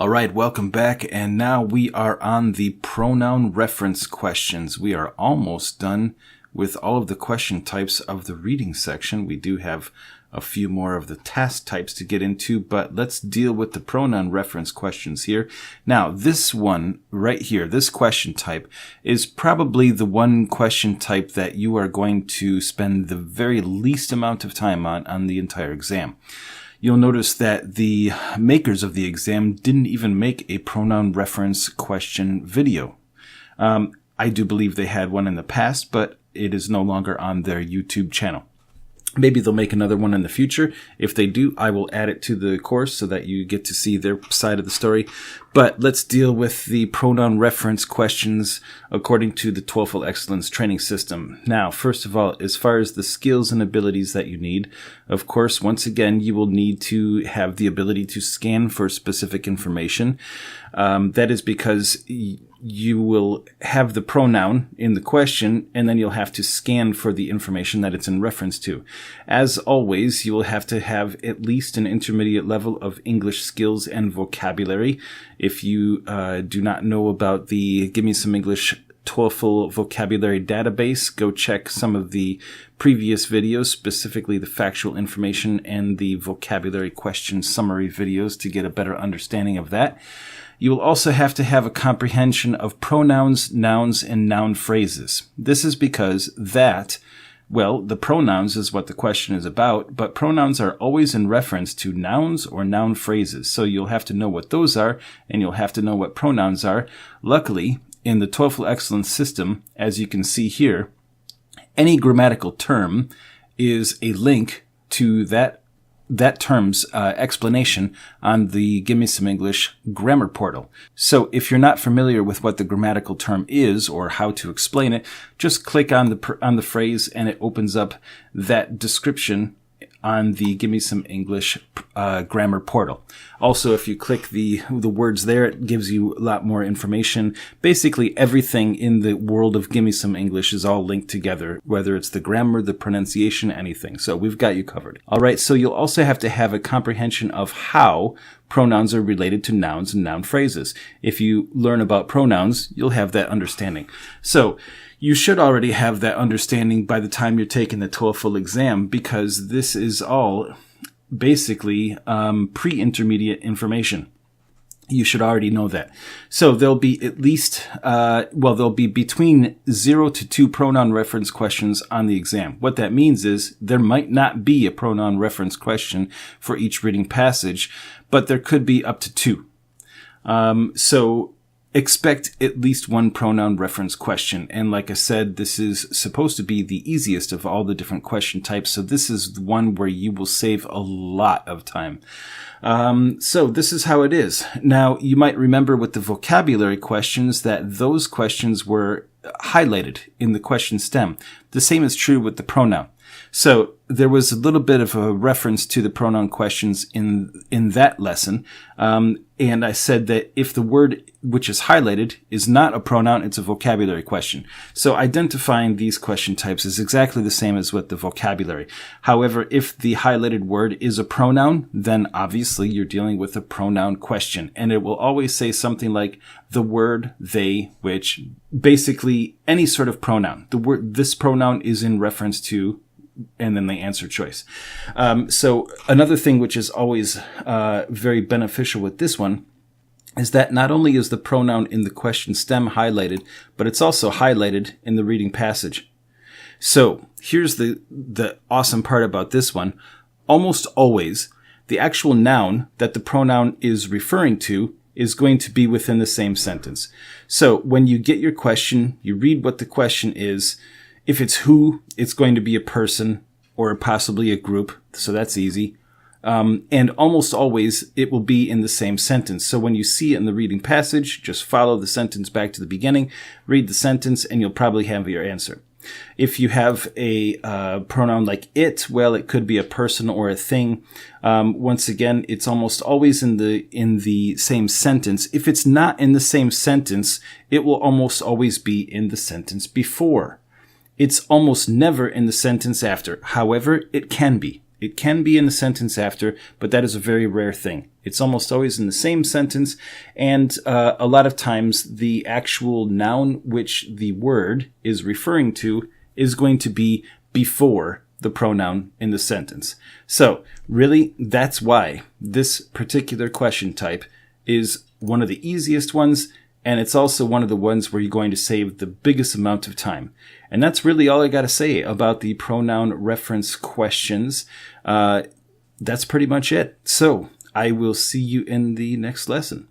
All right, welcome back, and now we are on the pronoun reference questions. We are almost done with all of the question types of the reading section. We do have a few more of the task types to get into, but let's deal with the pronoun reference questions here. Now, this one right here, this question type, is probably the one question type that you are going to spend the very least amount of time on the entire exam. You'll notice that the makers of the exam didn't even make a pronoun reference question video. I do believe they had one in the past, but it is no longer on their YouTube channel. Maybe they'll make another one in the future. If they do, I will add it to the course so that you get to see their side of the story. But let's deal with the pronoun reference questions according to the TOEFL Excellence Training System. Now, first of all, as far as the skills and abilities that you need, of course, once again, you will need to have the ability to scan for specific information. That is because you will have the pronoun in the question, and then you'll have to scan for the information that it's in reference to. As always, you will have to have at least an intermediate level of English skills and vocabulary. If you do not know about the GiveMeSomeEnglish TOEFL vocabulary database, go check some of the previous videos, specifically the factual information and the vocabulary question summary videos, to get a better understanding of that. You will also have to have a comprehension of pronouns, nouns, and noun phrases. This is because the pronouns is what the question is about, but pronouns are always in reference to nouns or noun phrases. So you'll have to know what those are, and you'll have to know what pronouns are. Luckily, in the TOEFL Excellence System, as you can see here, any grammatical term is a link to that term's explanation on the GiveMeSomeEnglish grammar portal. So if you're not familiar with what the grammatical term is or how to explain it, just click on the phrase and it opens up that description on the GiveMeSomeEnglish grammar portal. Also, if you click the words there, it gives you a lot more information. Basically, everything in the world of GiveMeSomeEnglish is all linked together, whether it's the grammar, the pronunciation, anything. So we've got you covered. All right, so you'll also have to have a comprehension of how pronouns are related to nouns and noun phrases. If you learn about pronouns, you'll have that understanding. So you should already have that understanding by the time you're taking the TOEFL exam, because this is all basically pre-intermediate information. You should already know that. So there'll be at least, there'll be between 0 to 2 pronoun reference questions on the exam. What that means is there might not be a pronoun reference question for each reading passage, but there could be up to 2. So expect at least one pronoun reference question. And like I said, this is supposed to be the easiest of all the different question types. So this is the one where you will save a lot of time. So this is how it is. Now, you might remember with the vocabulary questions that those questions were highlighted in the question stem. The same is true with the pronoun. So there was a little bit of a reference to the pronoun questions in that lesson. And I said that if the word which is highlighted is not a pronoun, it's a vocabulary question. So identifying these question types is exactly the same as with the vocabulary. However, if the highlighted word is a pronoun, then obviously you're dealing with a pronoun question. And it will always say something like the word, they, which, basically any sort of pronoun. The word, this pronoun is in reference to, and then the answer choice. So another thing which is always very beneficial with this one is that not only is the pronoun in the question stem highlighted, but it's also highlighted in the reading passage. So here's the awesome part about this one. Almost always, the actual noun that the pronoun is referring to is going to be within the same sentence. So when you get your question, you read what the question is. If it's who, it's going to be a person or possibly a group. So that's easy. And almost always it will be in the same sentence. So when you see it in the reading passage, just follow the sentence back to the beginning, read the sentence, and you'll probably have your answer. If you have a pronoun like it, well, it could be a person or a thing. Once again, it's almost always in the same sentence. If it's not in the same sentence, it will almost always be in the sentence before. It's almost never in the sentence after. However, it can be. It can be in the sentence after, but that is a very rare thing. It's almost always in the same sentence, and a lot of times the actual noun which the word is referring to is going to be before the pronoun in the sentence. So really, that's why this particular question type is one of the easiest ones, and it's also one of the ones where you're going to save the biggest amount of time. And that's really all I got to say about the pronoun reference questions. That's pretty much it. So I will see you in the next lesson.